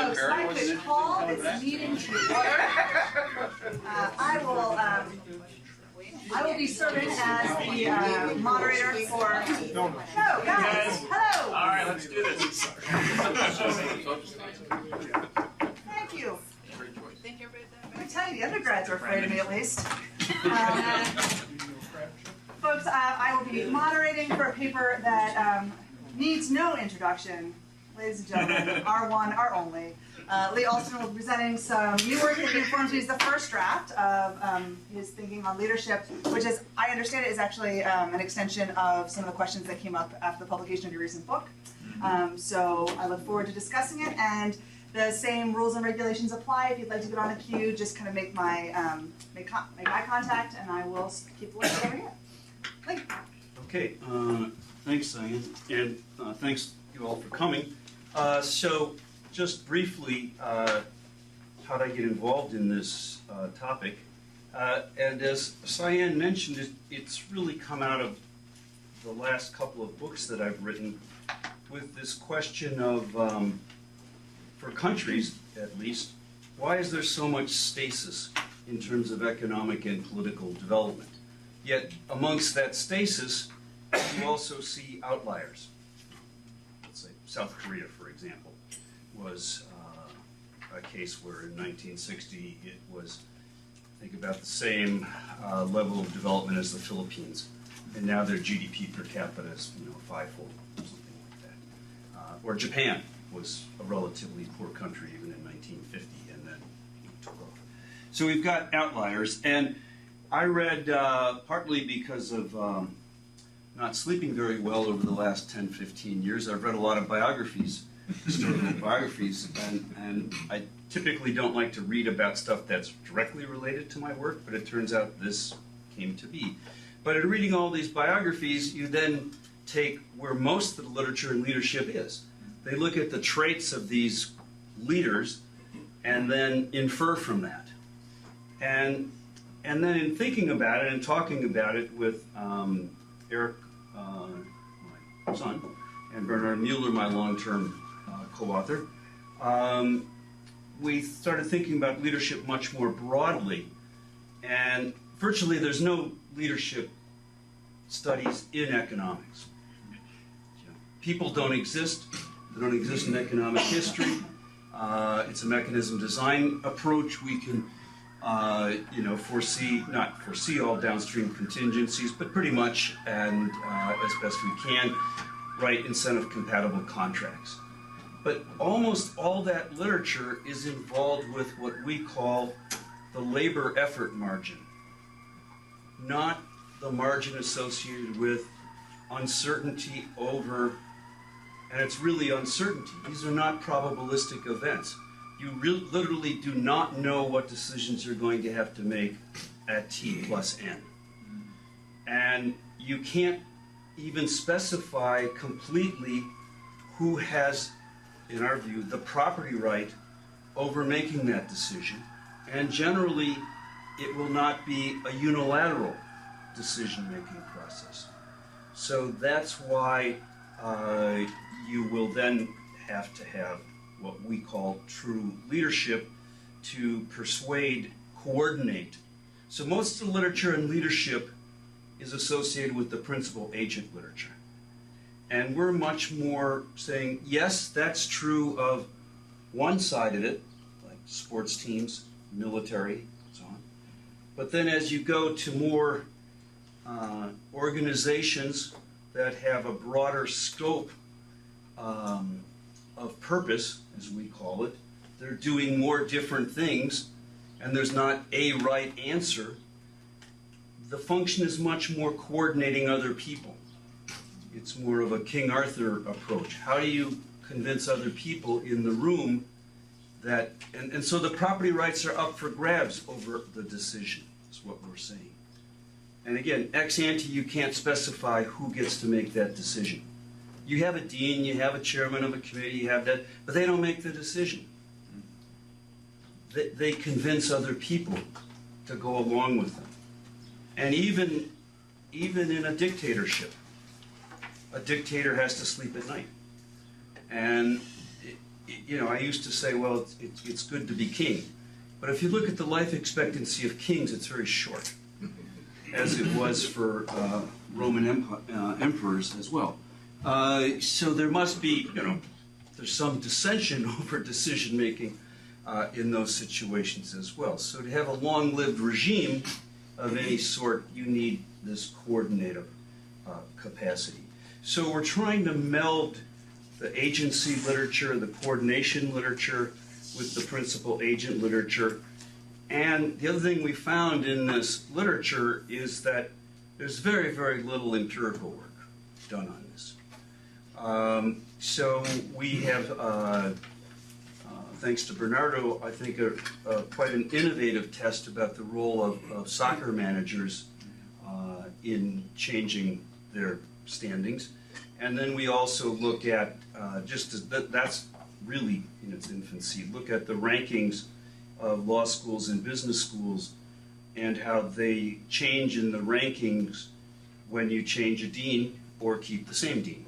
Folks, I could call this meeting to order. I will be serving as the moderator for. No, guys. Hello. All right, let's do this. Thank you. I tell you, the undergrads are afraid of me at least. Folks, I will be moderating for a paper that needs no introduction. Ladies and gentlemen, our one, our only. Lee Alston will be presenting some new work that he informs me is the first draft of his thinking on leadership, which is, I understand it, is actually an extension of some of the questions that came up after the publication of your recent book. So I look forward to discussing it, and the same rules and regulations apply. If you'd like to get on the queue, just kind of make make eye contact, and I will keep the list over here. Lee. Okay, thanks, Diane, and thanks you all for coming. So just briefly, how did I get involved in this topic? And as Cyan mentioned, it's really come out of the last couple of books that I've written with this question of, for countries at least, why is there so much stasis in terms of economic and political development? Yet amongst that stasis, you also see outliers. Let's say South Korea, for example, was a case where in 1960 it was, I think, about the same level of development as the Philippines, and now their GDP per capita is, fivefold, something like that. Or Japan was a relatively poor country even in 1950, and then took off. So we've got outliers, and I read, partly because of not sleeping very well over the last 10, 15 years, I've read a lot of biographies, historical biographies, and I typically don't like to read about stuff that's directly related to my work, but it turns out this came to be. But in reading all these biographies, you then take where most of the literature in leadership is. They look at the traits of these leaders and then infer from that. And then in thinking about it and talking about it with Eric, my son, and Bernard Mueller, my long-term co-author, we started thinking about leadership much more broadly. And virtually there's no leadership studies in economics. People don't exist. They don't exist in economic history. It's a mechanism design approach. We can not foresee all downstream contingencies, but pretty much, and as best we can, write incentive-compatible contracts. But almost all that literature is involved with what we call the labor effort margin, not the margin associated with uncertainty over, and it's really uncertainty. These are not probabilistic events. You literally do not know what decisions you're going to have to make at t plus n. And you can't even specify completely who has, in our view, the property right over making that decision. And generally, it will not be a unilateral decision-making process. So that's why you will then have to have what we call true leadership to persuade, coordinate. So most of the literature in leadership is associated with the principal-agent literature. And we're much more saying, yes, that's true of one side of it, like sports teams, military, and so on. But then as you go to more organizations that have a broader scope of purpose, as we call it, they're doing more different things, and there's not a right answer. The function is much more coordinating other people. It's more of a King Arthur approach. How do you convince other people in the room that, and so the property rights are up for grabs over the decision, is what we're saying. And again, ex ante, you can't specify who gets to make that decision. You have a dean, you have a chairman of a committee, you have that, but they don't make the decision. They convince other people to go along with them. And even in a dictatorship, a dictator has to sleep at night. And I used to say, well, it's good to be king. But if you look at the life expectancy of kings, it's very short, as it was for Roman emperors as well. So there must be, there's some dissension over decision-making in those situations as well. So to have a long-lived regime of any sort, you need this coordinative capacity. So we're trying to meld the agency literature, the coordination literature, with the principal agent literature. And the other thing we found in this literature is that there's very, very little empirical work done on this. So we have, thanks to Bernardo, I think quite an innovative test about the role of soccer managers in changing their standings. And then we also look at, that's really in its infancy, look at the rankings of law schools and business schools and how they change in the rankings when you change a dean or keep the same dean.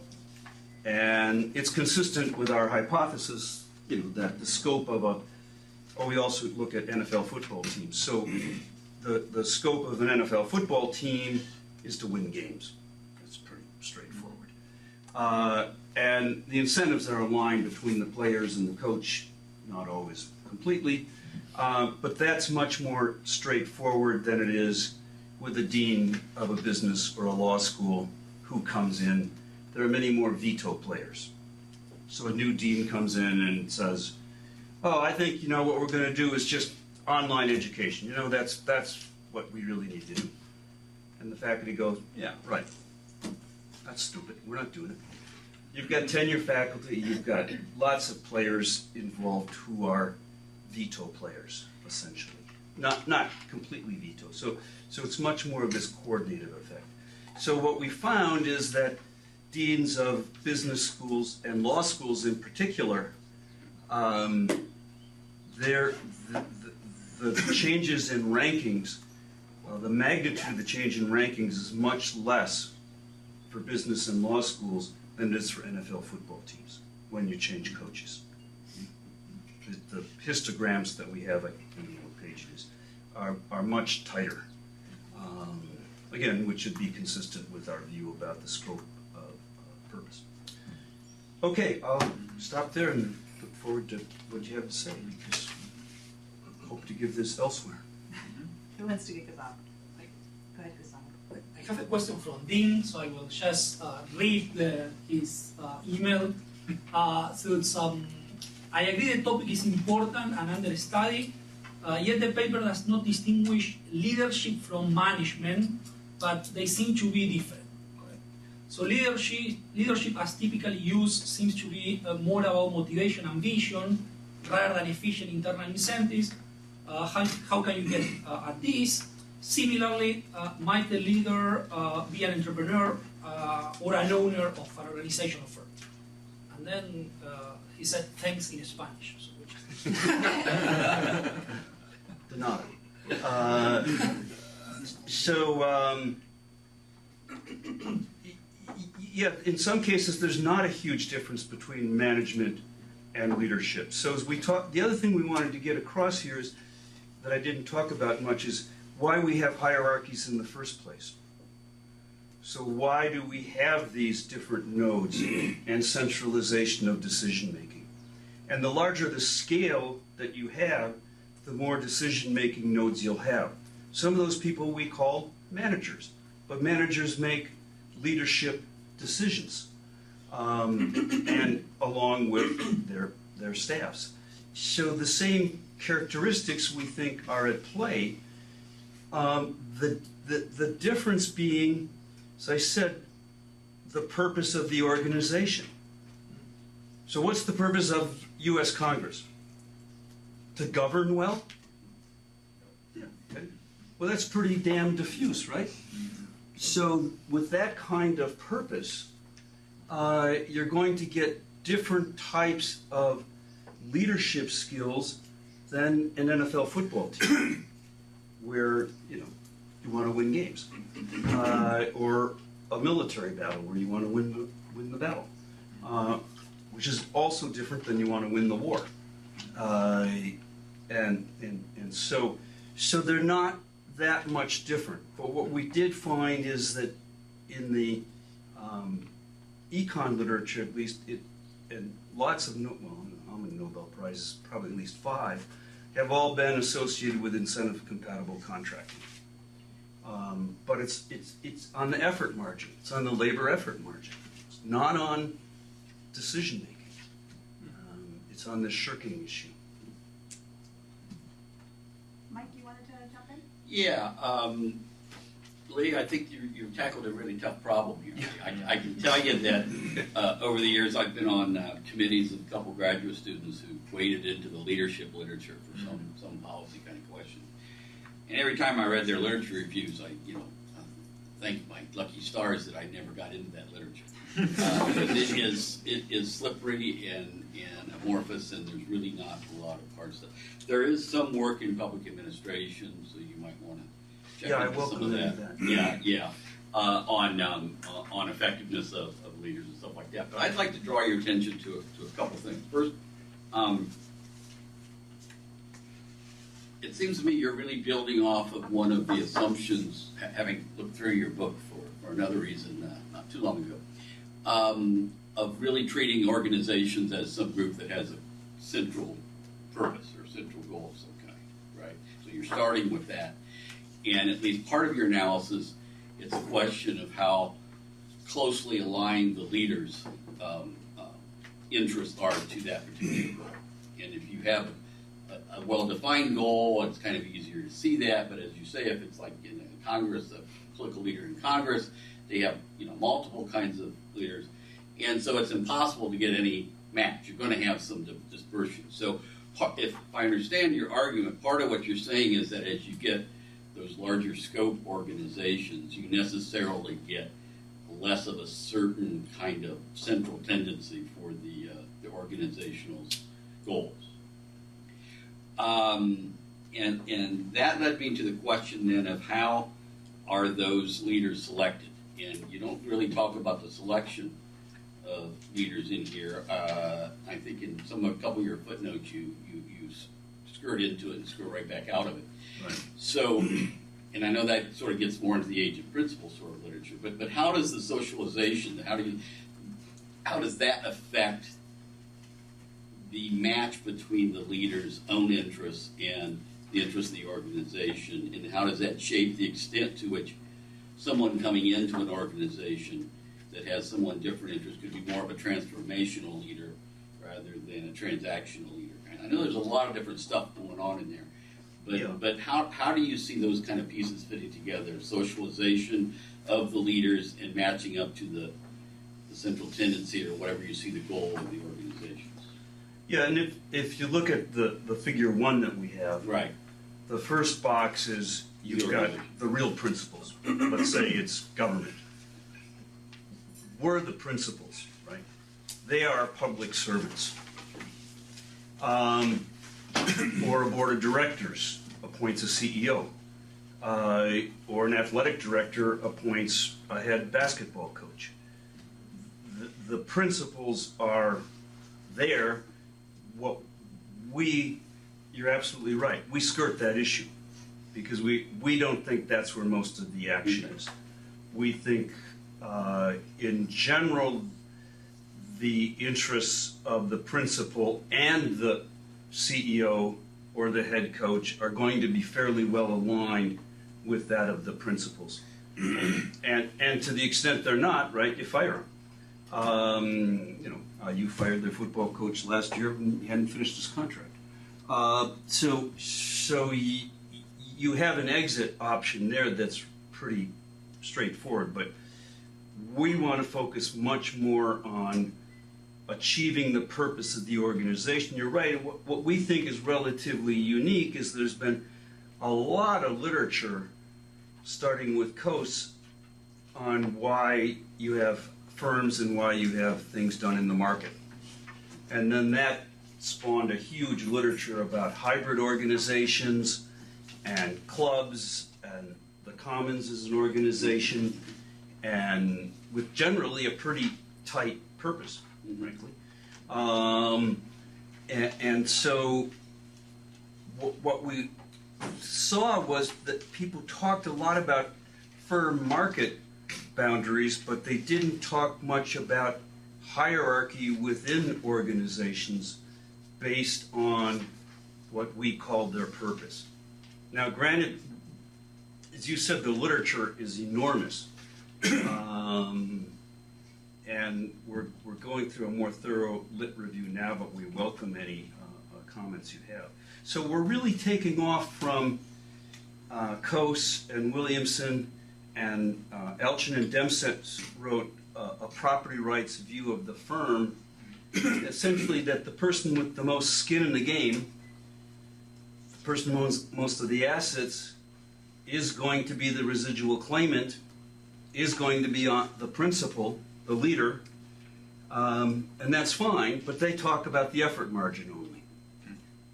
And it's consistent with our hypothesis, that the scope of we also look at NFL football teams. So the scope of an NFL football team is to win games. That's pretty straightforward. And the incentives are aligned between the players and the coach, not always completely, but that's much more straightforward than it is with a dean of a business or a law school who comes in. There are many more veto players. So a new dean comes in and says, oh, I think, what we're going to do is just online education. That's what we really need to do. And the faculty goes, yeah, right. That's stupid. We're not doing it. You've got tenure faculty. You've got lots of players involved who are veto players, essentially. Not completely veto. So it's much more of this coordinative effect. So what we found is that deans of business schools and law schools in particular, the changes in rankings, the magnitude of the change in rankings is much less for business and law schools than it is for NFL football teams when you change coaches. The histograms that we have, I don't know what page it is, are much tighter. Again, which should be consistent with our view about the scope of purpose. Okay, I'll stop there and look forward to what you have to say, because I hope to give this elsewhere. Who wants to kick us off? Go ahead, Gustavo. I have a question from Dean, so I will just read his email. So it's, I agree the topic is important and under study, yet the paper does not distinguish leadership from management, but they seem to be different. So leadership as typically used seems to be more about motivation and vision rather than efficient internal incentives. How can you get at this? Similarly, might the leader be an entrepreneur or an owner of an organizational firm? And then he said thanks in Spanish. De nada. Yeah, in some cases there's not a huge difference between management and leadership. So as we talk, the other thing we wanted to get across here is that I didn't talk about much is why we have hierarchies in the first place. So why do we have these different nodes and centralization of decision making? And the larger the scale that you have, the more decision-making nodes you'll have. Some of those people we call managers, but managers make leadership decisions, and along with their staffs. So the same characteristics we think are at play. The difference being, as I said, the purpose of the organization. So what's the purpose of U.S. Congress? To govern well? Yeah. Okay. Well, that's pretty damn diffuse, right? So with that kind of purpose, you're going to get different types of leadership skills than an NFL football team, where you want to win games, or a military battle where you want to win the battle. which is also different than you want to win the war. And so they're not that much different. But what we did find is that in the econ literature, at least, and lots of, how many Nobel Prizes, probably at least 5, have all been associated with incentive-compatible contracting. But it's on the effort margin. It's on the labor effort margin. It's not on decision-making. It's on the shirking issue. Mike, you wanted to jump in? Yeah, Lee, I think you tackled a really tough problem here. I can tell you that over the years I've been on committees with a couple graduate students who waded into the leadership literature for some policy kind of question. And every time I read their literature reviews, I thank my lucky stars that I never got into that literature. Because it is slippery and amorphous, and there's really not a lot of hard stuff. There is some work in public administration, so you might want to check into some of that. Yeah. On effectiveness of leaders and stuff like that. But I'd like to draw your attention to a couple things. First, it seems to me you're really building off of one of the assumptions, having looked through your book for another reason not too long ago, of really treating organizations as some group that has a central purpose or central goal of some kind, right? So you're starting with that. And at least part of your analysis, it's a question of how closely aligned the leaders' interests are to that particular goal. And if you have a well-defined goal, it's kind of easier to see that. But as you say, if it's like in Congress, a political leader in Congress, they have multiple kinds of leaders, and so it's impossible to get any match. You're going to have some dispersion. So if I understand your argument, part of what you're saying is that as you get those larger scope organizations, you necessarily get less of a certain kind of central tendency for the organizational goals. And that led me to the question then of how are those leaders selected? And you don't really talk about the selection of leaders in here. I think in a couple of your footnotes you skirt into it and skirt right back out of it. Right. So, and I know that sort of gets more into the age of principle sort of literature, but how does the socialization, how does that affect the match between the leader's own interests and the interests of the organization, and how does that shape the extent to which someone coming into an organization that has someone different interests could be more of a transformational leader rather than a transactional leader? And I know there's a lot of different stuff going on in there, but how do you see those kind of pieces fitting together? Socialization of the leaders and matching up to the central tendency or whatever you see the goal of the organizations. Yeah, and if you look at the figure 1 that we have, Right. the first box is you've got the real principles. Let's say it's government. We're the principals, right? They are public servants. Or a board of directors appoints a CEO. Or an athletic director appoints a head basketball coach. The principles are there. You're absolutely right. We skirt that issue because we don't think that's where most of the action is. We think, in general, the interests of the principal and the CEO or the head coach are going to be fairly well aligned with that of the principals. And to the extent they're not, right, you fire them. You fired their football coach last year and he hadn't finished his contract. So you have an exit option there that's pretty straightforward, but we want to focus much more on achieving the purpose of the organization. You're right. What we think is relatively unique is there's been a lot of literature, starting with Coase, on why you have firms and why you have things done in the market. And then that spawned a huge literature about hybrid organizations and clubs and the Commons as an organization, and with generally a pretty tight purpose, frankly. And so what we saw was that people talked a lot about firm market boundaries, but they didn't talk much about hierarchy within organizations based on what we called their purpose. Now, granted, as you said, the literature is enormous. And we're going through a more thorough lit review now, but we welcome any comments you have. So we're really taking off from Coase and Williamson, and Alston and Demset wrote a property rights view of the firm, essentially that the person with the most skin in the game, the person who owns most of the assets, is going to be the residual claimant, is going to be the principal, the leader, and that's fine, but they talk about the effort margin only.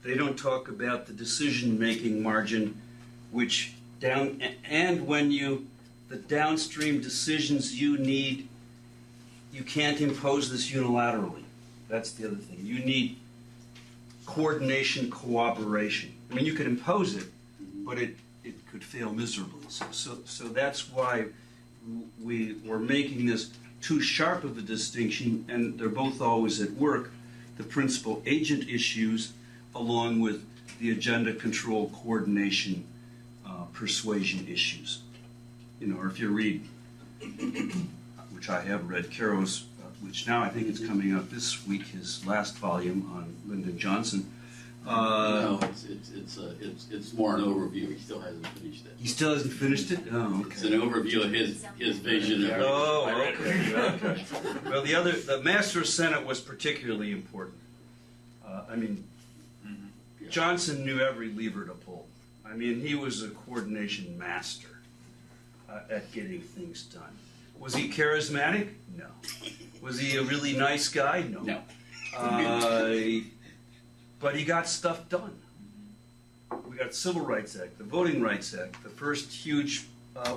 They don't talk about the decision-making margin, which and when the downstream decisions you need, you can't impose this unilaterally. That's the other thing. You need coordination, cooperation. I mean, you could impose it, but it could fail miserably. So that's why we were making this too sharp of a distinction, and they're both always at work, the principal agent issues along with the agenda control, coordination, persuasion issues. Or if you read, which I have read, Caro's, which now I think it's coming out this week, his last volume on Lyndon Johnson. No, it's more an overview. He still hasn't finished it. He still hasn't finished it? Oh, okay. It's an overview of his vision. Of okay. Well, the Master of Senate was particularly important. Johnson knew every lever to pull. I mean, he was a coordination master at getting things done. Was he charismatic? No. Was he a really nice guy? No. No. But he got stuff done. We got Civil Rights Act, the Voting Rights Act, the first huge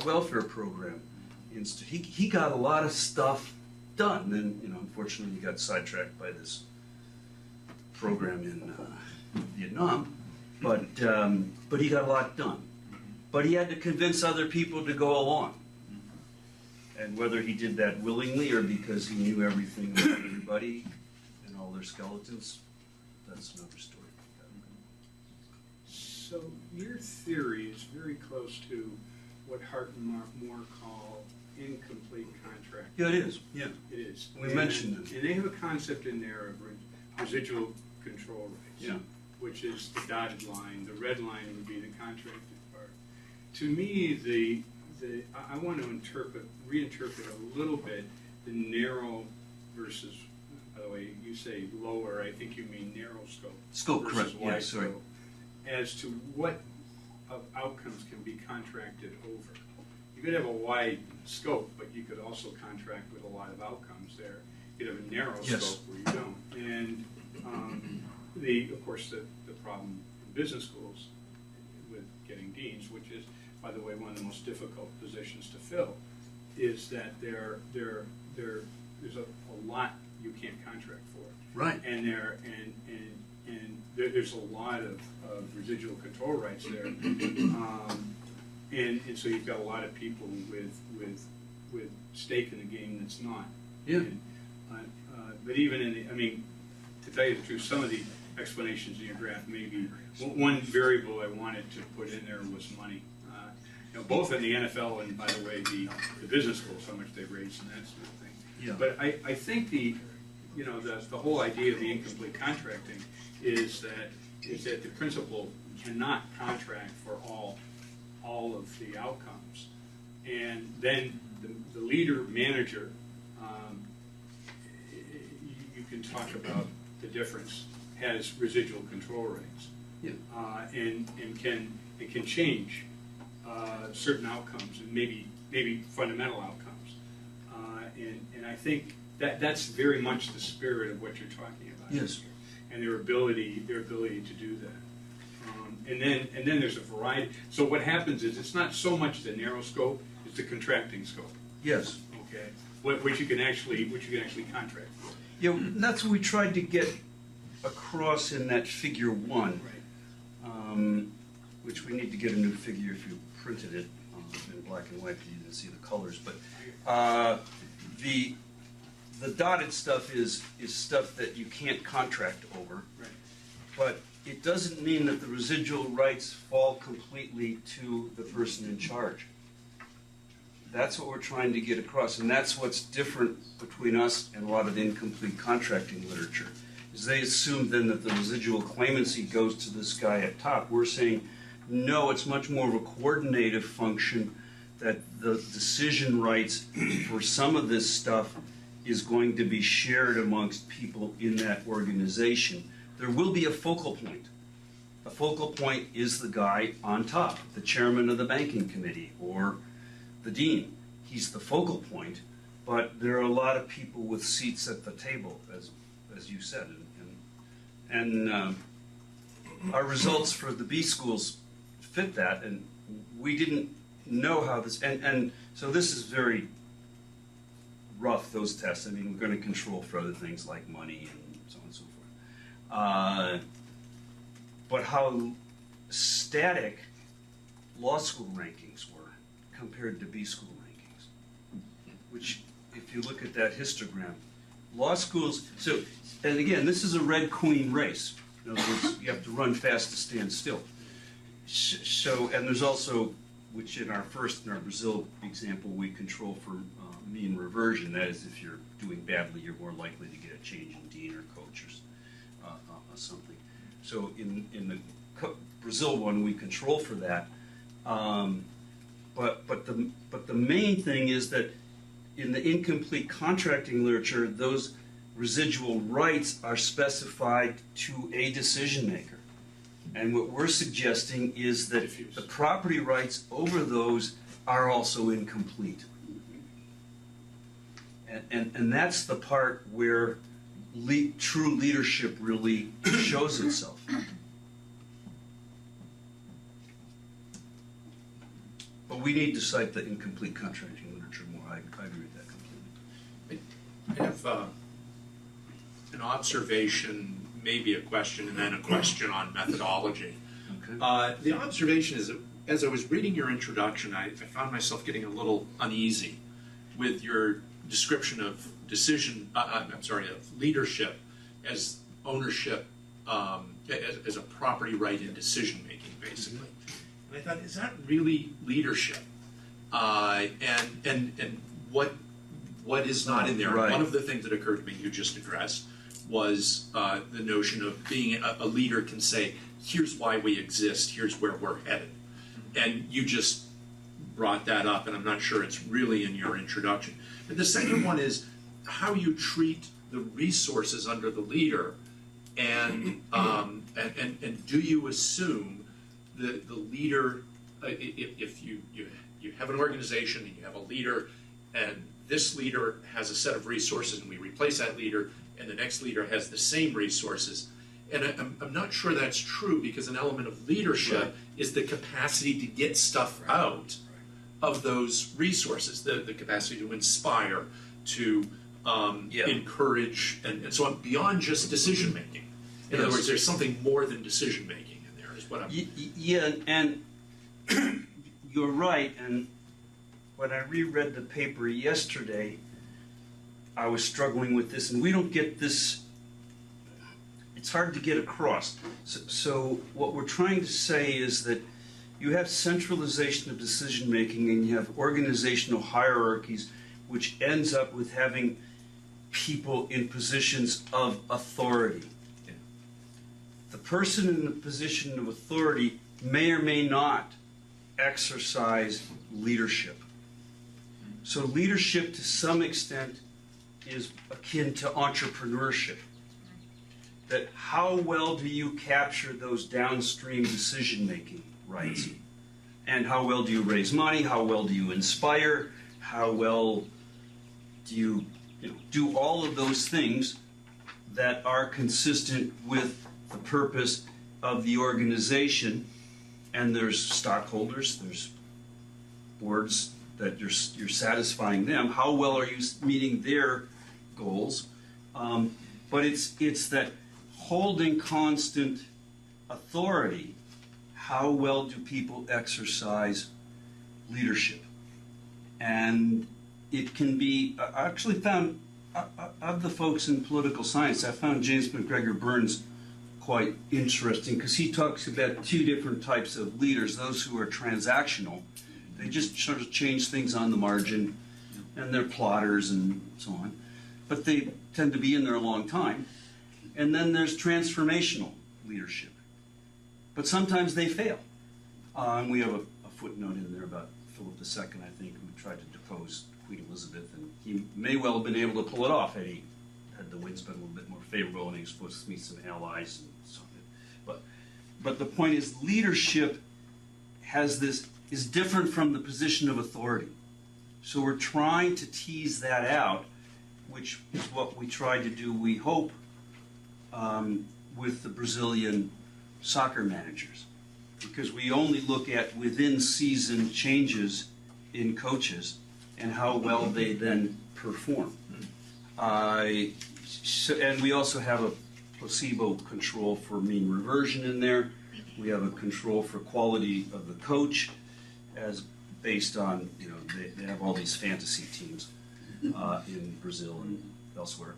welfare program. He got a lot of stuff done. And unfortunately, he got sidetracked by this program in Vietnam. But he got a lot done. But he had to convince other people to go along. And whether he did that willingly or because he knew everything about everybody and all their skeletons, that's another story. So your theory is very close to what Hart and Moore call incomplete contract. Yeah, it is. Yeah. It is. We mentioned it. And they have a concept in there of residual control rights, Yeah. which is the dotted line. The red line would be the contracted part. To me, I want to reinterpret a little bit the narrow versus, by the way, you say lower, I think you mean narrow scope. Scope, versus correct. wide Yeah, sorry. scope, as to what of outcomes can be contracted over. You could have a wide scope, but you could also contract with a lot of outcomes there. You could have a narrow Yes. scope where you don't. And of course, the problem in business schools with getting deans, which is, by the way, one of the most difficult positions to fill, is that there's a lot you can't contract for. Right. And there's a lot of residual control rights there. And so you've got a lot of people with stake in the game that's not. Yeah. And, but even to tell you the truth, some of the explanations in your graph, maybe one variable I wanted to put in there was money. Both in the NFL and, by the way, the business schools, how much they raise and that sort of thing. Yeah. But I think the whole idea of the incomplete contracting is that the principal cannot contract for all of the outcomes, and then the leader manager, you can talk about the difference, has residual control rights. Yeah. And can change certain outcomes and maybe fundamental outcomes. And I think that's very much the spirit of what you're talking about. Yes. And their ability to do that. And then there's a variety. So what happens is it's not so much the narrow scope, it's the contracting scope. Yes. Okay. Which you can actually contract for. You know, that's what we tried to get across in that figure 1, which we need to get a new figure if you printed it in black and white, you didn't see the colors. But the dotted stuff is stuff that you can't contract over. Right. But it doesn't mean that the residual rights fall completely to the person in charge. That's what we're trying to get across, and that's what's different between us and a lot of the incomplete contracting literature, is they assume then that the residual claimancy goes to this guy at top. We're saying, no, it's much more of a coordinative function, that the decision rights for some of this stuff is going to be shared amongst people in that organization. There will be a focal point. A focal point is the guy on top, the chairman of the banking committee or the dean. He's the focal point, but there are a lot of people with seats at the table, as you said. And our results for the B schools fit that, and we didn't know how this, and so this is very rough, those tests. I mean, we're going to control for other things like money and so on and so forth. But how static law school rankings were compared to B school rankings, which, if you look at that histogram, law schools, so, and again, this is a Red Queen race. In other words, you have to run fast to stand still. So, and there's also, which in our Brazil example, we control for mean reversion. That is, if you're doing badly, you're more likely to get a change in dean or coach or something. So in the Brazil one, we control for that. But the main thing is that in the incomplete contracting literature, those residual rights are specified to a decision maker. And what we're suggesting is that the property rights over those are also incomplete. And that's the part where true leadership really shows itself. But we need to cite the incomplete contracting literature more. I agree with that completely. I have an observation, maybe a question, and then a question on methodology. Okay. The observation is that as I was reading your introduction, I found myself getting a little uneasy with your description of of leadership as ownership, as a property right in decision making, basically. And I thought, is that really leadership? And what is not in there? Right. One of the things that occurred to me, you just addressed, was the notion of being a leader can say, here's why we exist, here's where we're headed. And you just brought that up, and I'm not sure it's really in your introduction. And the second one is how you treat the resources under the leader, and do you assume that the leader, if you have an organization and you have a leader, and this leader has a set of resources, and we replace that leader, and the next leader has the same resources. And I'm not sure that's true, because an element of leadership is the capacity to get stuff out of those resources, the capacity to inspire, to encourage, and so on, beyond just decision making. In other words, there's something more than decision making in there, is what I'm... Yeah, and you're right, and when I reread the paper yesterday, I was struggling with this, and we don't get this, it's hard to get across. So what we're trying to say is that you have centralization of decision making, and you have organizational hierarchies, which ends up with having people in positions of authority. The person in the position of authority may or may not exercise leadership. So leadership, to some extent, is akin to entrepreneurship. That how well do you capture those downstream decision-making rights? And how well do you raise money? How well do you inspire? How well do you do all of those things that are consistent with the purpose of the organization? And there's stockholders, there's boards that you're satisfying them. How well are you meeting their goals? But it's that holding constant authority. How well do people exercise leadership? And it can be, I actually found, of the folks in political science, I found James McGregor Burns quite interesting because he talks about two different types of leaders, those who are transactional. They just sort of change things on the margin, and they're plotters and so on. But they tend to be in there a long time. And then there's transformational leadership. But sometimes they fail. And we have a footnote in there about Philip II, I think, who tried to depose Queen Elizabeth, and he may well have been able to pull it off had the winds been a little bit more favorable and he was supposed to meet some allies and so on. But the point is, leadership is different from the position of authority. So we're trying to tease that out, which is what we tried to do, we hope, with the Brazilian soccer managers. Because we only look at within-season changes in coaches and how well they then perform. And we also have a placebo control for mean reversion in there. We have a control for quality of the coach, as based on, they have all these fantasy teams in Brazil and elsewhere.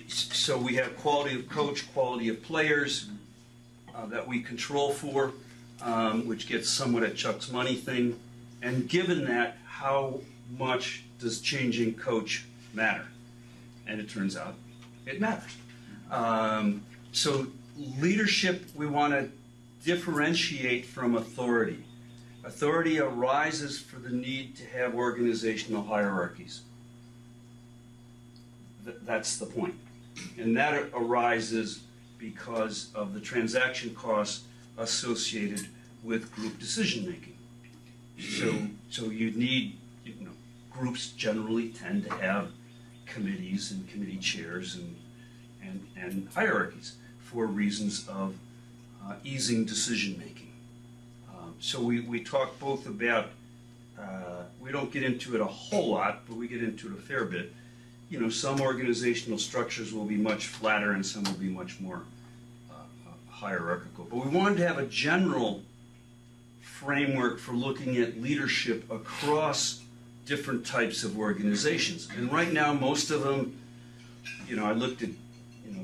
So we have quality of coach, quality of players that we control for, which gets somewhat at Chuck's money thing. And given that, how much does changing coach matter? And it turns out it matters. So leadership, we want to differentiate from authority. Authority arises for the need to have organizational hierarchies. That's the point. And that arises because of the transaction costs associated with group decision making. So you need, groups generally tend to have committees and committee chairs and hierarchies for reasons of easing decision making. So we talk both about, we don't get into it a whole lot, but we get into it a fair bit. Some organizational structures will be much flatter and some will be much more hierarchical. But we wanted to have a general framework for looking at leadership across different types of organizations. And right now, most of them, I looked at,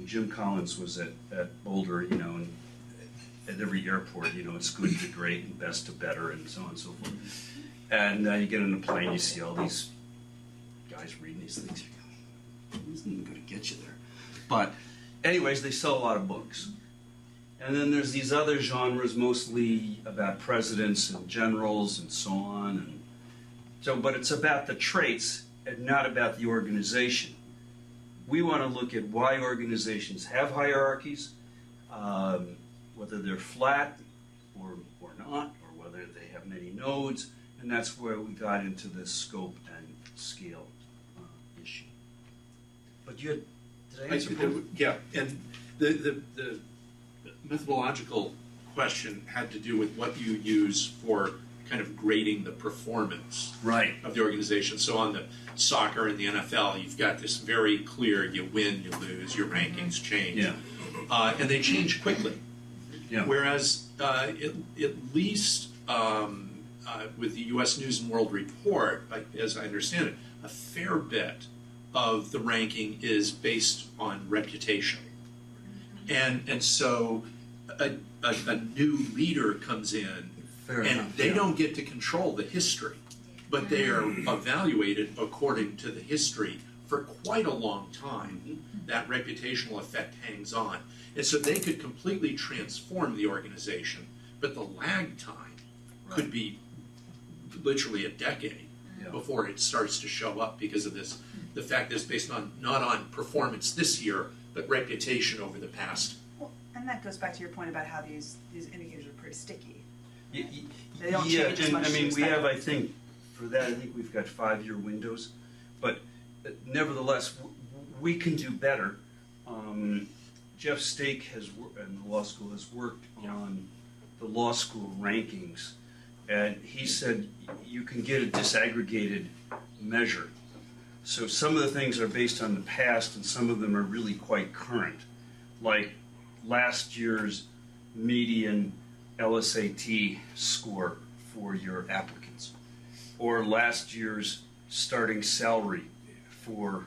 Jim Collins was at Boulder, and at every airport, it's good to great and best to better and so on and so forth. And you get on a plane, you see all these guys reading these things. You go, it isn't even going to get you there. But anyways, they sell a lot of books. And then there's these other genres, mostly about presidents and generals and so on. And so, but it's about the traits and not about the organization. We want to look at why organizations have hierarchies, whether they're flat or not, or whether they have many nodes, and that's where we got into this scope and scale issue. But did I answer both? Yeah, and the methodological question had to do with what you use for kind of grading the performance of the organization. So on the soccer and the NFL, you've got this very clear, you win, you lose, your rankings change. Yeah. And they change quickly. Yeah. Whereas at least with the U.S. News and World Report, as I understand it, a fair bit of the ranking is based on reputation. And so a new leader comes in, they don't get to control the history, but they are evaluated according to the history for quite a long time. That reputational effect hangs on. And so they could completely transform the organization, but the lag time could be literally a decade before it starts to show up because of this, the fact that it's based on not on performance this year, but reputation over the past. Well, and that goes back to your point about how these indicators are pretty sticky. They don't change as much as you we have, expect. I think, for that, I think we've got 5-year windows. But nevertheless, we can do better. Jeff Stake and the law school has worked on the law school rankings. And he said you can get a disaggregated measure. So some of the things are based on the past, and some of them are really quite current, like last year's median LSAT score for your applicants, or last year's starting salary for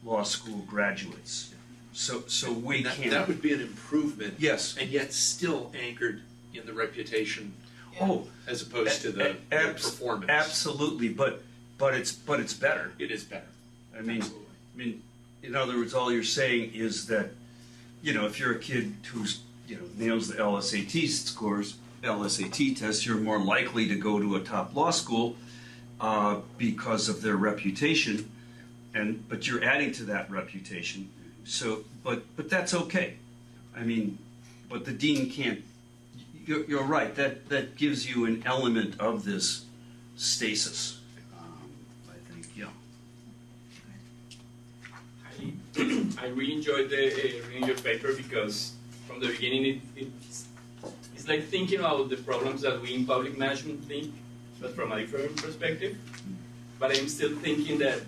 law school graduates. So we can't. That would be an improvement. Yes. And yet still anchored in the reputation. Oh, as opposed to the performance. Absolutely, but it's better. It is better. I mean, Absolutely. In other words, all you're saying is that, if you're a kid who's nails the LSAT test, you're more likely to go to a top law school because of their reputation, but you're adding to that reputation. So, but that's okay. I mean, but the dean can't. You're right. That gives you an element of this stasis. I think, yeah. I really enjoyed reading your paper because from the beginning it's like thinking about the problems that we in public management think, but from a different perspective. But I'm still thinking that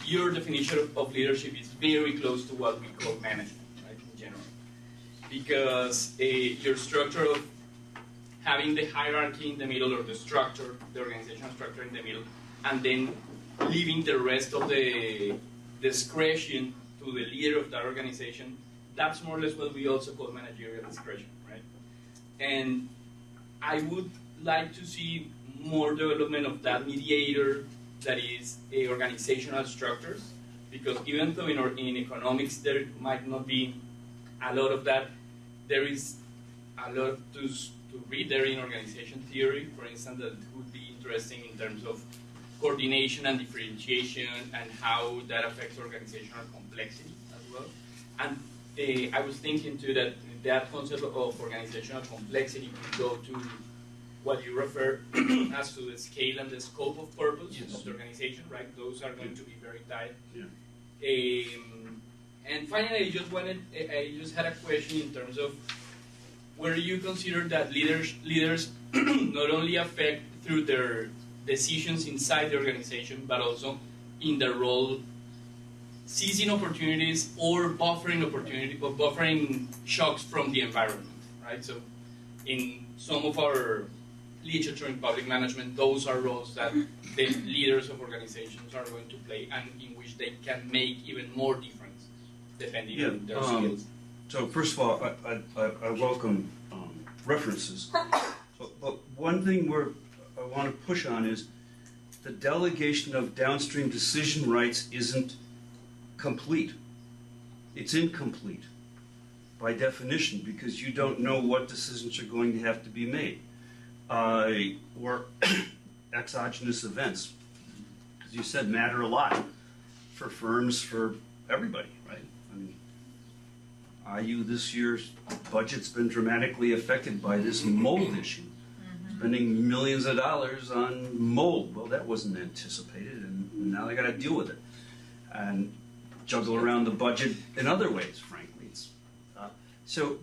your definition of leadership is very close to what we call management, right, in general. Because your structure of having the hierarchy in the middle, or the structure, the organizational structure in the middle, and then leaving the rest of the discretion to the leader of that organization, that's more or less what we also call managerial discretion, right? And I would like to see more development of that mediator that is organizational structures, because even though in economics there might not be a lot of that, there is a lot to read there in organization theory, for instance, that would be interesting in terms of coordination and differentiation and how that affects organizational complexity as well. And I was thinking too that concept of organizational complexity could go to what you refer as to the scale and the scope of purpose of the organization, right? Those are going to be very tight. Yeah. And finally, I just had a question in terms of where you consider that leaders not only affect through their decisions inside the organization, but also in their role seizing opportunities or buffering shocks from the environment, right? So in some of our literature in public management, those are roles that the leaders of organizations are going to play, and in which they can make even more difference depending on their skills. So first of all, I welcome references, but one thing I want to push on is the delegation of downstream decision rights isn't complete. It's incomplete by definition, because you don't know what decisions are going to have to be made, or exogenous events, as you said, matter a lot for firms, for everybody, right? I mean, IU this year's budget's been dramatically affected by this mold issue. Spending millions of dollars on mold. Well, that wasn't anticipated, and now they got to deal with it and juggle around the budget in other ways, frankly.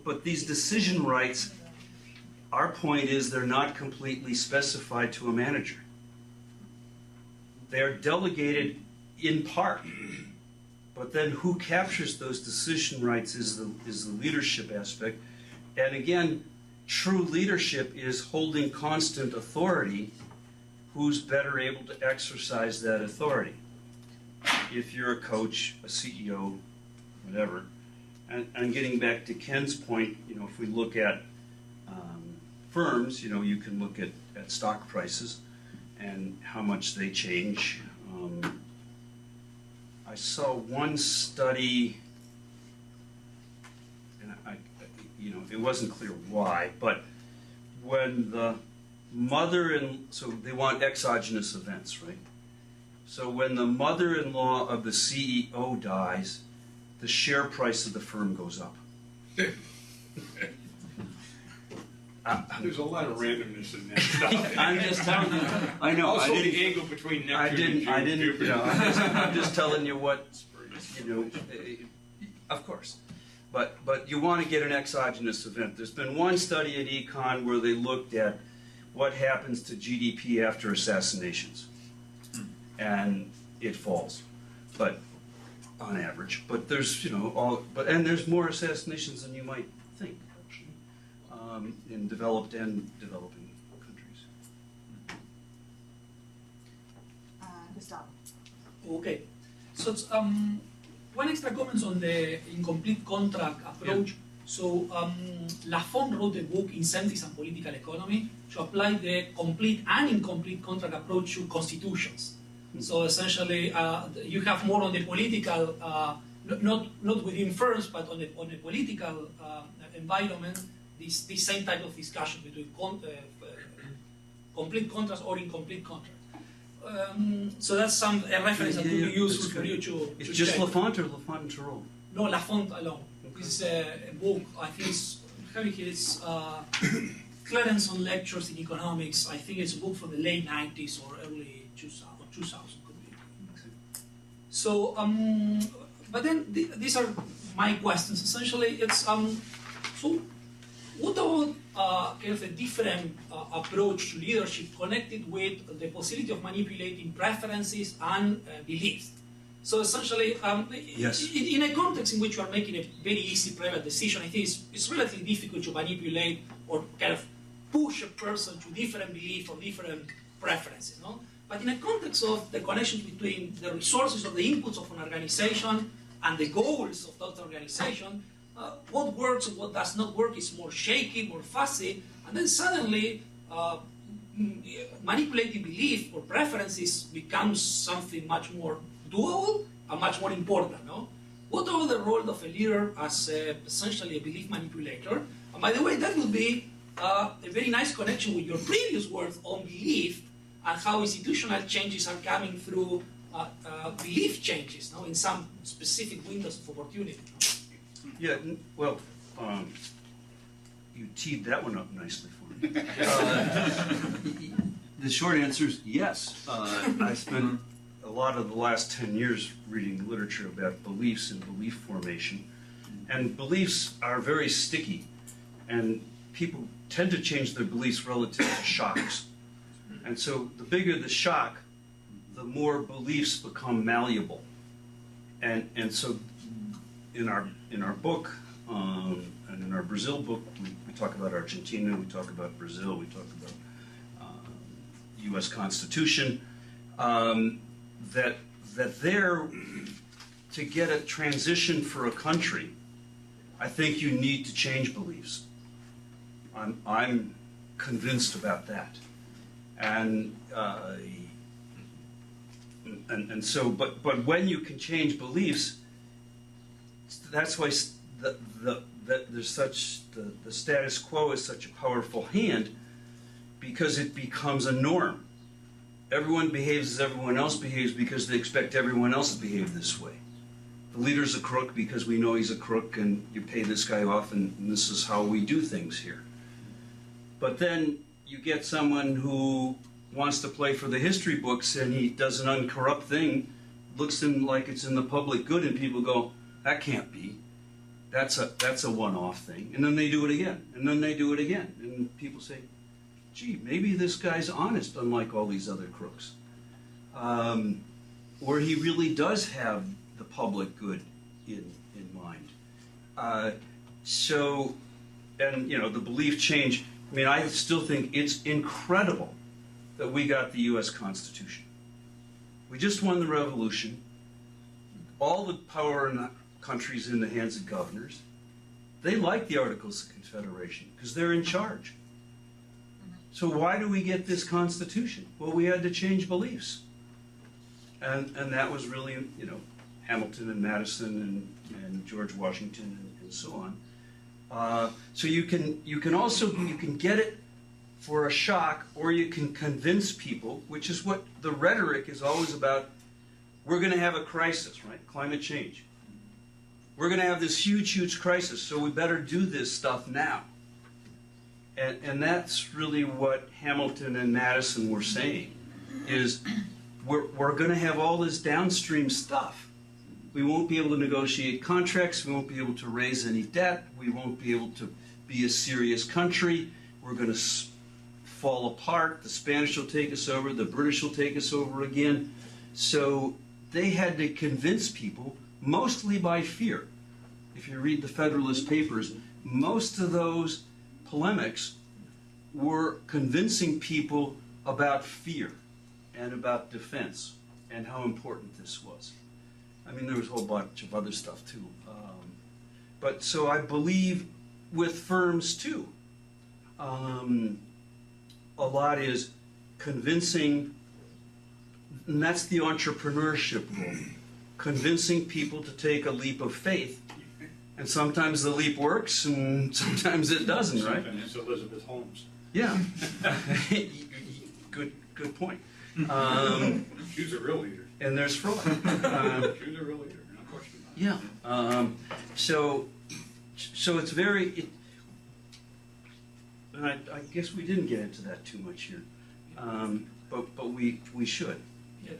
But these decision rights, our point is they're not completely specified to a manager. They are delegated in part, but then who captures those decision rights is the leadership aspect. And again, true leadership is holding constant authority. Who's better able to exercise that authority? If you're a coach, a CEO, whatever. And getting back to Ken's point, if we look at firms, you can look at stock prices and how much they change. I saw one study, and it wasn't clear why, but when the so they want exogenous events, right? So when the mother-in-law of the CEO dies, the share price of the firm goes up. There's a lot of randomness in that stuff. I'm just telling you. I know. Also, the angle between Neptune and Jupiter. I'm just telling you what. Of course, but you want to get an exogenous event. There's been one study at Econ where they looked at what happens to GDP after assassinations, and it falls. but on average. But there's, and there's more assassinations than you might think, actually, in developed and developing countries. Gustavo. Okay. So it's, one extra comments on the incomplete contract approach. Yeah. So Lafont wrote a book, Incentives and Political Economy, to apply the complete and incomplete contract approach to constitutions. So essentially, you have more on the political, not within firms, but on the political environment, this same type of discussion between complete contracts or incomplete contracts. So that's a reference that would be useful for you to It's just check. Lafont or Lafont and Tarot? No, Lafont alone. This is a book, I think it's Clarence on Lectures in Economics. I think it's a book from the late 90s or early 2000 could be. So, but then these are my questions. Essentially, it's so what about kind of a different approach to leadership connected with the possibility of manipulating preferences and beliefs? So essentially, yes. in a context in which you are making a very easy private decision, I think it's relatively difficult to manipulate or kind of push a person to different beliefs or different preferences. No? But in a context of the connection between the resources of the inputs of an organization and the goals of that organization, what works and what does not work is more shaky, more fuzzy, and then suddenly manipulating belief or preferences becomes something much more doable and much more important. No? What are the role of a leader as essentially a belief manipulator? And by the way, that would be a very nice connection with your previous words on belief and how institutional changes are coming through belief changes, no, in some specific windows of opportunity. No? Yeah, well, you teed that one up nicely for me. The short answer is yes. I spent a lot of the last 10 years reading literature about beliefs and belief formation. And beliefs are very sticky. And people tend to change their beliefs relative to shocks. And so the bigger the shock, the more beliefs become malleable. And so in our book, and in our Brazil book, we talk about Argentina, we talk about Brazil, we talk about U.S. Constitution, that there, to get a transition for a country, I think you need to change beliefs. I'm convinced about that. And so, but when you can change beliefs, that's why there's such the status quo is such a powerful hand, because it becomes a norm. Everyone behaves as everyone else behaves because they expect everyone else to behave this way. The leader's a crook because we know he's a crook, and you pay this guy off, and this is how we do things here. But then you get someone who wants to play for the history books, and he does an uncorrupt thing, looks in like it's in the public good, and people go, that can't be. That's a one-off thing. And then they do it again, and then they do it again. And people say, gee, maybe this guy's honest, unlike all these other crooks. Or he really does have the public good in mind. So, and the belief change, I mean, I still think it's incredible that we got the U.S. Constitution. We just won the revolution. All the power in the country's in the hands of governors. They like the Articles of Confederation because they're in charge. So why do we get this Constitution? Well, we had to change beliefs. And that was really, Hamilton and Madison and George Washington and so on. So you can also get it for a shock, or you can convince people, which is what the rhetoric is always about. We're going to have a crisis, right? Climate change. We're going to have this huge, huge crisis, so we better do this stuff now. And that's really what Hamilton and Madison were saying, is we're going to have all this downstream stuff. We won't be able to negotiate contracts. We won't be able to raise any debt. We won't be able to be a serious country. We're going to fall apart. The Spanish will take us over. The British will take us over again. So they had to convince people, mostly by fear. If you read the Federalist Papers, most of those polemics were convincing people about fear and about defense and how important this was. I mean, there was a whole bunch of other stuff too. But so I believe with firms too, a lot is convincing, and that's the entrepreneurship role, convincing people to take a leap of faith. And sometimes the leap works, and sometimes it doesn't, right? And it's Elizabeth Holmes. Yeah. Good point. She's a real leader. And there's fraud. She's a real leader, no question about it. Yeah. So it's very. And I guess we didn't get into that too much here, but we should. Yeah,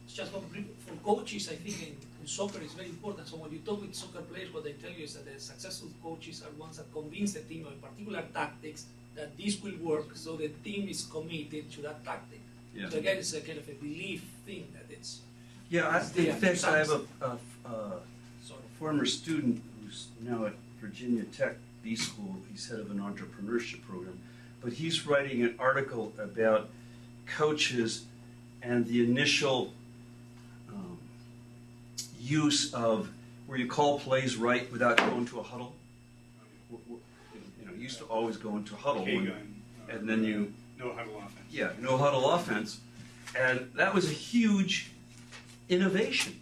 just one brief, for coaches, I think in soccer is very important. So when you talk with soccer players, what they tell you is that the successful coaches are ones that convince the team of particular tactics that this will work, so the team is committed to that tactic. Yeah. So again, it's a kind of a belief thing that it's. Yeah. In fact, I have a Sorry. former student who's now at Virginia Tech B School. He's head of an entrepreneurship program, but he's writing an article about coaches and the initial use of where you call plays right without going to a huddle. You know, you used to always go into a huddle, and then you no huddle offense. Yeah, no huddle offense, and that was a huge innovation.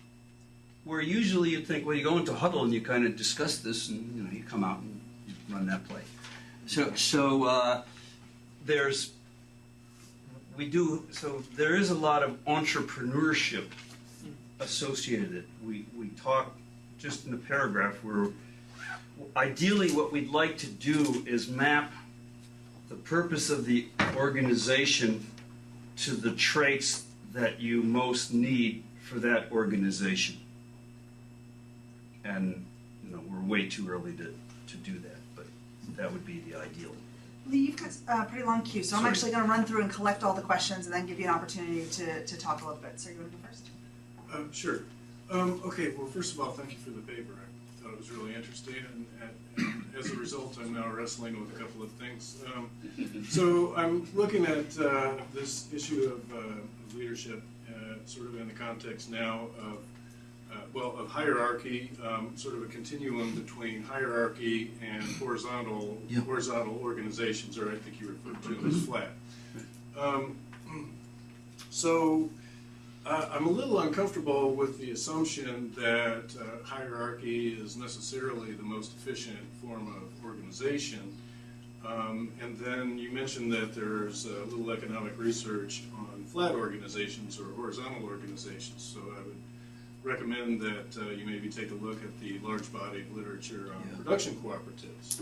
Where usually you'd think, well, you go into huddle and you kind of discuss this, and you come out and you run that play. So there is a lot of entrepreneurship associated with it. We talk just in a paragraph where ideally what we'd like to do is map the purpose of the organization to the traits that you most need for that organization. And we're way too early to do that, but that would be the ideal. Lee, you've got a pretty long queue, so I'm Sorry. actually going to run through and collect all the questions and then give you an opportunity to talk a little bit. So you want to go first? Sure. Okay, well, first of all, thank you for the paper. I thought it was really interesting, and as a result, I'm now wrestling with a couple of things. So I'm looking at this issue of leadership sort of in the context now of hierarchy, sort of a continuum between hierarchy and horizontal organizations, or I think you referred to them as flat. So I'm a little uncomfortable with the assumption that hierarchy is necessarily the most efficient form of organization. And then you mentioned that there's a little economic research on flat organizations or horizontal organizations. So I would recommend that you maybe take a look at the large body of literature on production cooperatives.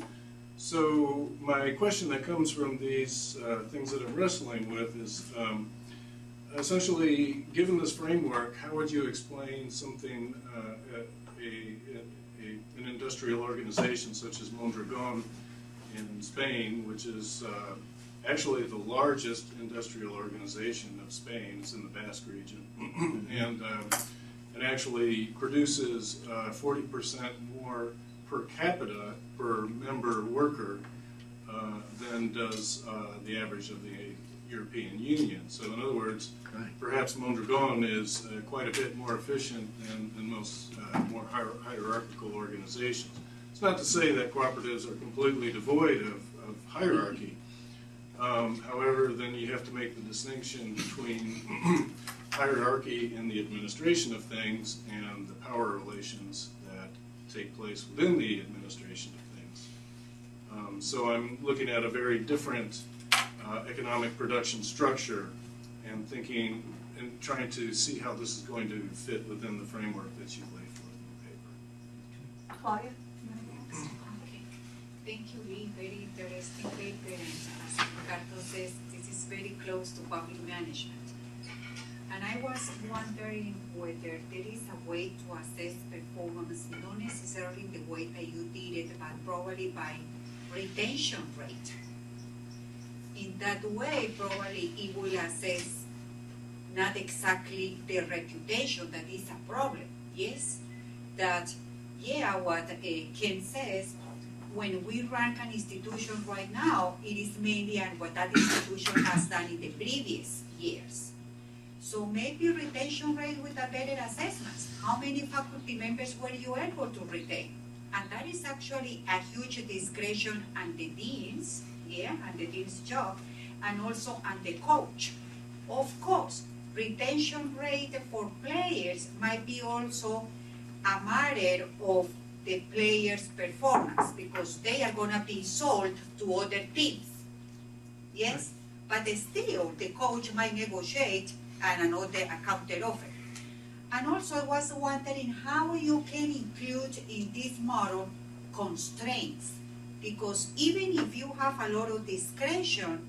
So my question that comes from these things that I'm wrestling with is essentially, given this framework, how would you explain something, an industrial organization such as Mondragon in Spain, which is actually the largest industrial organization of Spain. It's in the Basque region, and actually produces 40% more per capita per member worker than does the average of the European Union. So in other words, perhaps Mondragon is quite a bit more efficient than most more hierarchical organizations. It's not to say that cooperatives are completely devoid of hierarchy. However, then you have to make the distinction between hierarchy in the administration of things and the power relations that take place within the administration of things. So I'm looking at a very different economic production structure and thinking and trying to see how this is going to fit within the framework that you laid forth in the paper. Claudia? Okay. Thank you, Lee. Very interesting paper. And as Ricardo says, this is very close to public management. And I was wondering whether there is a way to assess performance, not necessarily in the way that you did it, but probably by retention rate. In that way, probably it will assess not exactly the reputation that is a problem. Yes, that, yeah, what Ken says, when we rank an institution right now, it is mainly on what that institution has done in the previous years. So maybe retention rate with a better assessments. How many faculty members were you able to retain? And that is actually a huge discretion on the deans, yeah, and the dean's job, and also on the coach. Of course, retention rate for players might be also a matter of the players' performance, because they are going to be sold to other teams. Yes? But still, the coach might negotiate and a counter offer. And also, I was wondering how you can include in this model constraints, because even if you have a lot of discretion,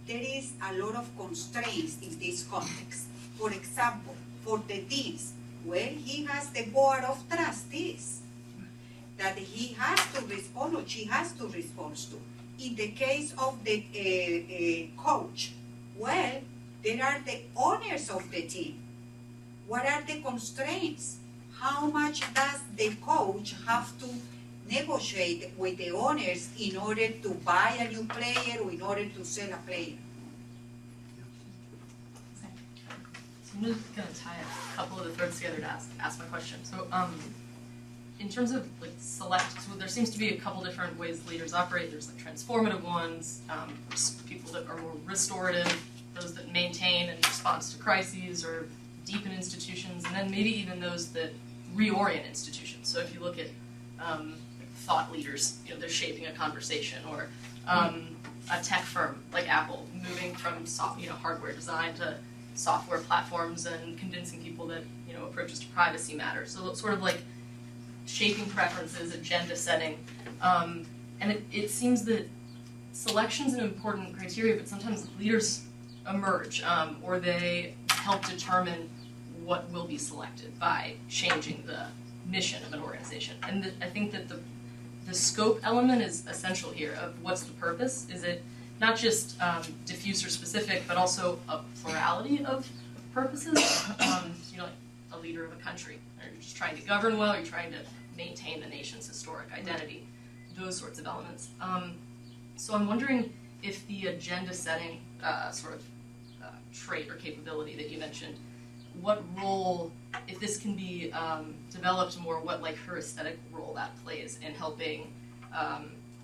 there is a lot of constraints in this context. For example, for the deans, well, he has the board of trustees that he has to respond, or she has to respond to. In the case of the coach, well, there are the owners of the team. What are the constraints? How much does the coach have to negotiate with the owners in order to buy a new player or in order to sell a player? So I'm just going to tie a couple of the threads together to ask my question. So in terms of like select, so there seems to be a couple different ways leaders operate. There's like transformative ones, people that are more restorative, those that maintain in response to crises or deepen institutions, and then maybe even those that reorient institutions. So if you look at thought leaders, you know, they're shaping a conversation, or a tech firm like Apple moving from hardware design to software platforms and convincing people that, you know, approaches to privacy matter. So it's sort of like shaping preferences, agenda setting, and it seems that selection's an important criteria, but sometimes leaders emerge, or they help determine what will be selected by changing the mission of an organization. And I think that the scope element is essential here of what's the purpose. Is it not just diffuse or specific, but also a plurality of purposes? You know, like a leader of a country. Are you just trying to govern well? Are you trying to maintain the nation's historic identity? Those sorts of elements. So I'm wondering if the agenda setting trait or capability that you mentioned, what role, if this can be developed more, what like heuristic role that plays in helping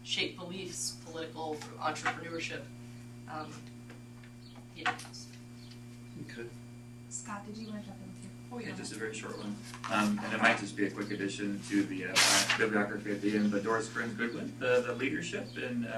shape beliefs, political, through entrepreneurship. Okay. Scott, did you want to jump in too? Oh yeah, just a very short one. And it might just be a quick addition to the bibliography at the end, but Doris Kearns Goodwin, the leadership in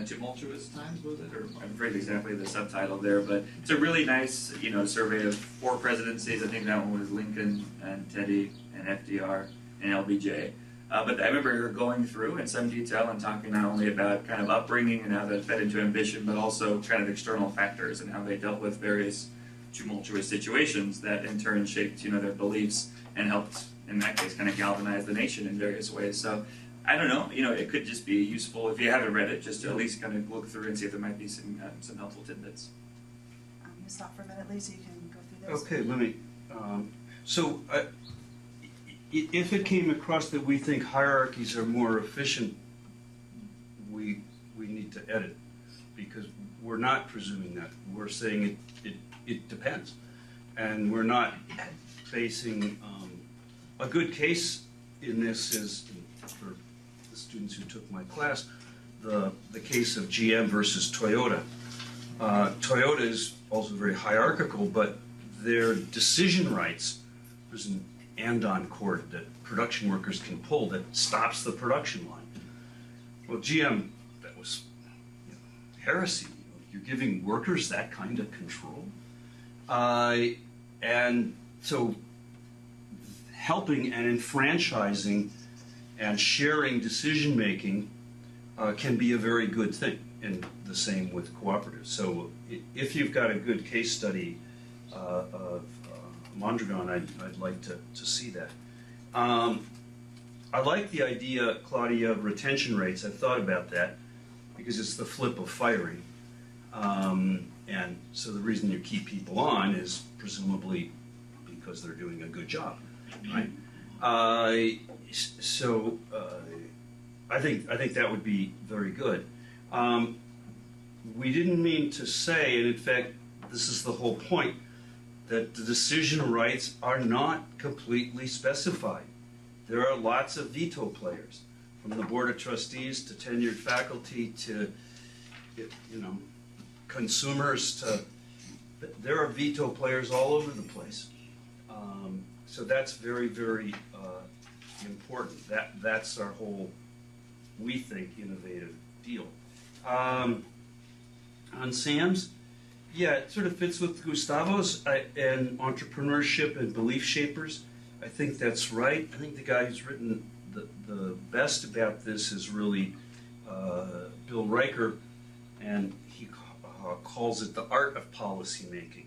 tumultuous times, was it? Or I'm afraid exactly the subtitle there, but it's a really nice, survey of 4 presidencies. I think that one was Lincoln and Teddy and FDR and LBJ. But I remember her going through in some detail and talking not only about kind of upbringing and how that fed into ambition, but also kind of external factors and how they dealt with various tumultuous situations that in turn shaped, their beliefs and helped, in that case, kind of galvanize the nation in various ways. So I don't know, it could just be useful if you haven't read it, just to at least kind of look through and see if there might be some helpful tidbits. I'm going to stop for a minute, Lisa. You can go through those. Okay, let me. If it came across that we think hierarchies are more efficient, we need to edit, because we're not presuming that. We're saying it depends, and we're not basing a good case in this is for the students who took my class, the case of GM versus Toyota. Toyota is also very hierarchical, but their decision rights, there's an andon cord that production workers can pull that stops the production line. Well, GM, that was heresy. You're giving workers that kind of control. And so helping and enfranchising and sharing decision-making can be a very good thing, and the same with cooperatives. So if you've got a good case study of Mondragon, I'd like to see that. I like the idea, Claudia, of retention rates. I've thought about that because it's the flip of firing. And so the reason you keep people on is presumably because they're doing a good job, right? So I think that would be very good. We didn't mean to say, and in fact, this is the whole point, that the decision rights are not completely specified. There are lots of veto players, from the Board of Trustees to tenured faculty to, consumers to, there are veto players all over the place. So that's very, very important. That's our whole, we think, innovative deal. On Sam's, yeah, it sort of fits with Gustavo's and entrepreneurship and belief shapers. I think that's right. I think the guy who's written the best about this is really Bill Riker, and he calls it the art of policymaking.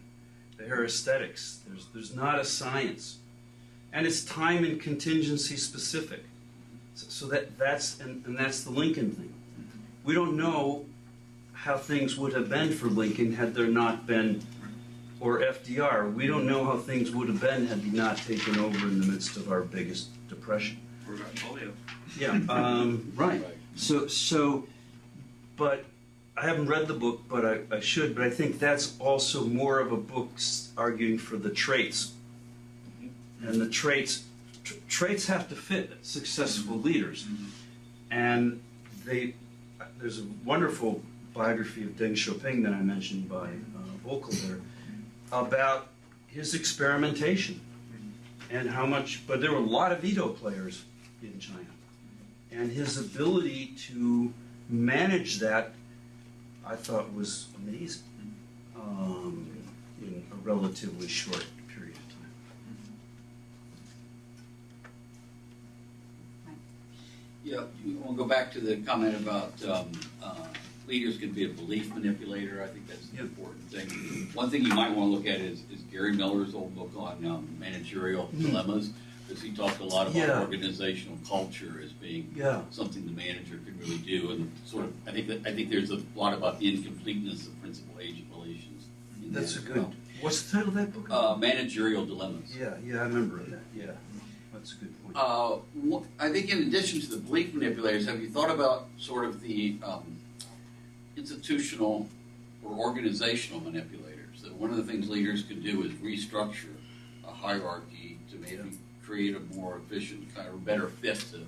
The heuristicks. There's not a science, and it's time and contingency specific. So that's the Lincoln thing. We don't know how things would have been for Lincoln had there not been, or FDR. We don't know how things would have been had he not taken over in the midst of our biggest depression. Or about polio. Yeah, right. So, but I haven't read the book, but I should. But I think that's also more of a book arguing for the traits, and the traits have to fit successful leaders, and there's a wonderful biography of Deng Xiaoping that I mentioned by Volkel there about his experimentation and how much, but there were a lot of veto players in China, and his ability to manage that, I thought, was amazing in a relatively short period of time. Yeah, we'll go back to the comment about leaders can be a belief manipulator. I think that's the important thing. One thing you might want to look at is Gary Miller's old book on managerial dilemmas, because he talked a lot about organizational culture as being something the manager can really do, and sort of I think there's a lot about the incompleteness of principal-agent relations. That's a good. What's the title of that book? Managerial Dilemmas. Yeah, I remember that. Yeah, that's a good point. I think in addition to the belief manipulators, have you thought about sort of the institutional or organizational manipulators? That one of the things leaders can do is restructure a hierarchy to maybe create a more efficient, kind of better fit to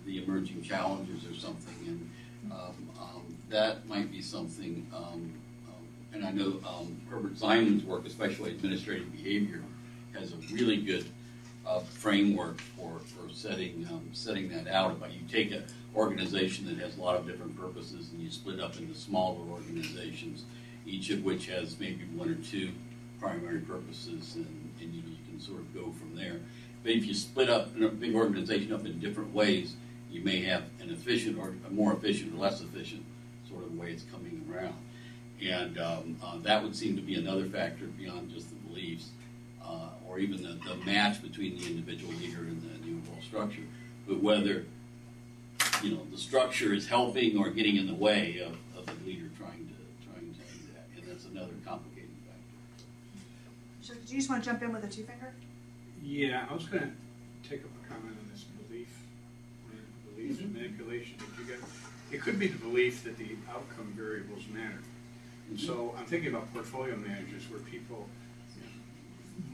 the emerging challenges or something, and that might be something. And I know Herbert Zimon's work, especially administrative behavior, has a really good framework for setting that out. About you take an organization that has a lot of different purposes and you split up into smaller organizations, each of which has maybe one or two primary purposes, and you can sort of go from there. But if you split up a big organization up in different ways, you may have an efficient or a more efficient or less efficient sort of way it's coming around. And that would seem to be another factor beyond just the beliefs, or even the match between the individual leader and the overall structure. But whether the structure is helping or getting in the way of the leader trying to do that, and that's another complicating factor. So, did you just want to jump in with a two-finger? Yeah, I was going to take up a comment on this belief manipulation. It could be the belief that the outcome variables matter. And so I'm thinking about portfolio managers where people,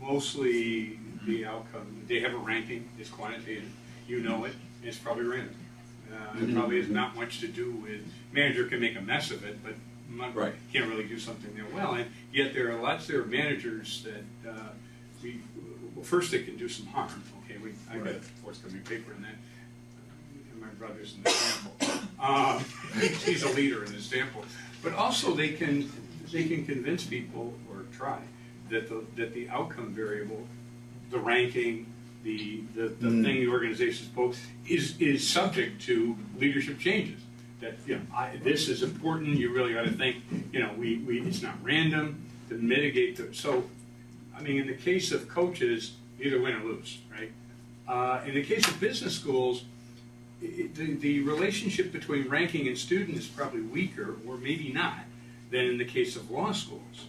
mostly the outcome, they have a ranking, it's quantitative, you know it, and it's probably random. It probably has not much to do with, manager can make a mess of it, but can't really do something there well. And yet there are managers that first they can do some harm. Okay, I got a forthcoming paper on that. My brother's in the sample. He's a leader in the sample. But also they can convince people, or try, that the outcome variable, the ranking, the thing the organization spoke is subject to leadership changes. That this is important. You really got to think. It's not random to mitigate the. So, I mean, in the case of coaches, either win or lose, right? In the case of business schools, the relationship between ranking and student is probably weaker, or maybe not. than in the case of law schools.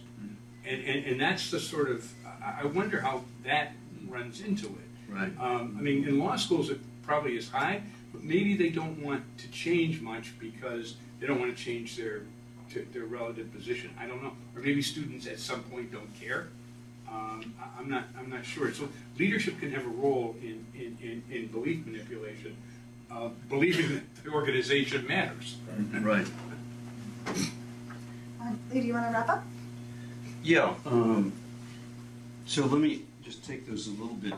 And that's the sort of, I wonder how that runs into it. Right. I mean, in law schools it probably is high, but maybe they don't want to change much because they don't want to change their relative position. I don't know. Or maybe students at some point don't care. I'm not sure. So leadership can have a role in belief manipulation, believing that the organization matters. Right. Lee, do you want to wrap up? Yeah. So let me just take those a little bit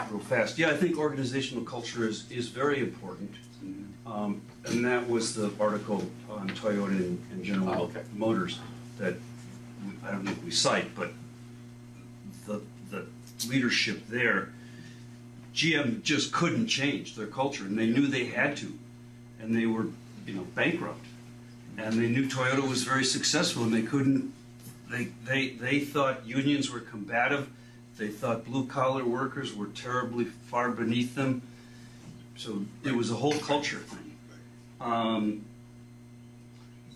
real fast. Yeah, I think organizational culture is very important. And that was the article on Toyota and General Motors that I don't think we cite, but the leadership there, GM just couldn't change their culture, and they knew they had to, and they were, bankrupt, and they knew Toyota was very successful, and they couldn't. They thought unions were combative. They thought blue-collar workers were terribly far beneath them. So it was a whole culture thing.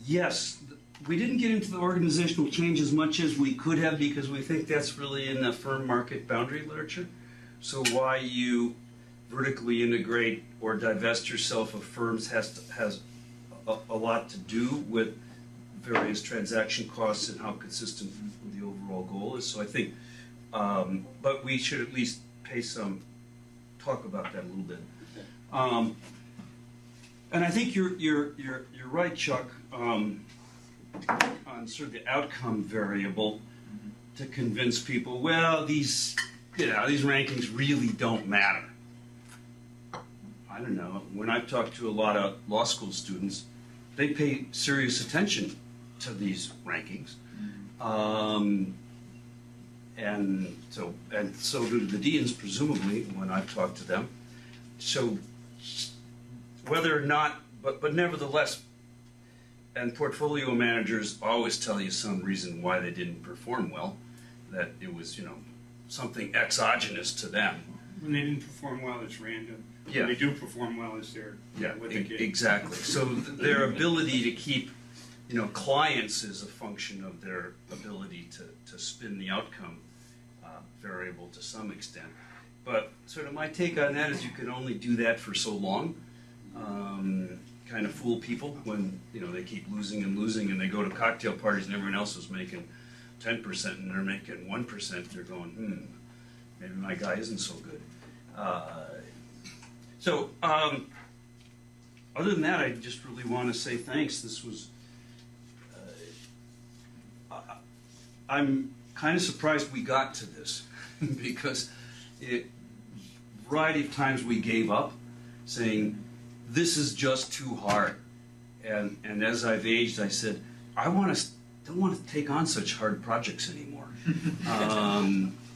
Yes, we didn't get into the organizational change as much as we could have because we think that's really in the firm market boundary literature. So why you vertically integrate or divest yourself of firms has a lot to do with various transaction costs and how consistent with the overall goal is. So I think, but we should at least talk about that a little bit. And I think you're right, Chuck, on sort of the outcome variable to convince people, well, these rankings really don't matter. I don't know. When I've talked to a lot of law school students, they pay serious attention to these rankings. And so do the deans, presumably, when I've talked to them. So whether or not, but nevertheless, and portfolio managers always tell you some reason why they didn't perform well, that it was, something exogenous to them. When they didn't perform well, it's random. Yeah. When they do perform well, it's what they get. Exactly. So their ability to keep, clients is a function of their ability to spin the outcome variable to some extent. But sort of my take on that is you can only do that for so long. Kind of fool people when they keep losing and losing, and they go to cocktail parties and everyone else is making 10% and they're making 1%. They're going, maybe my guy isn't so good. So other than that, I just really want to say thanks. This was. I'm kind of surprised we got to this because variety of times we gave up, saying this is just too hard. And as I've aged, I said I don't want to take on such hard projects anymore.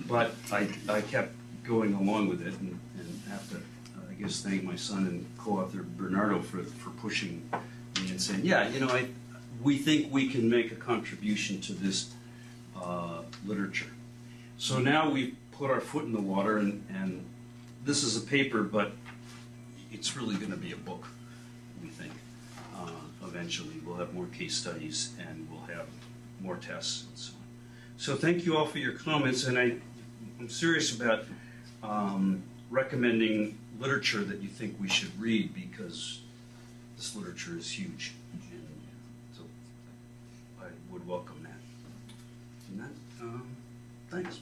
But I kept going along with it, and have to I guess thank my son and co-author Bernardo for pushing me and saying, we think we can make a contribution to this literature. So now we've put our foot in the water, and this is a paper, but it's really going to be a book, we think. Eventually we'll have more case studies and we'll have more tests and so on. So thank you all for your comments, and I'm serious about recommending literature that you think we should read, because this literature is huge, and so I would welcome that. And that, thanks.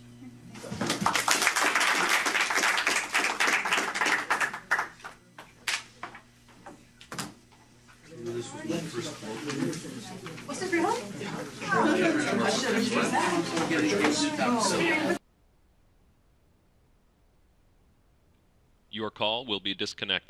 This was my first quote. Was it for home? I should have used that. Your call will be disconnected.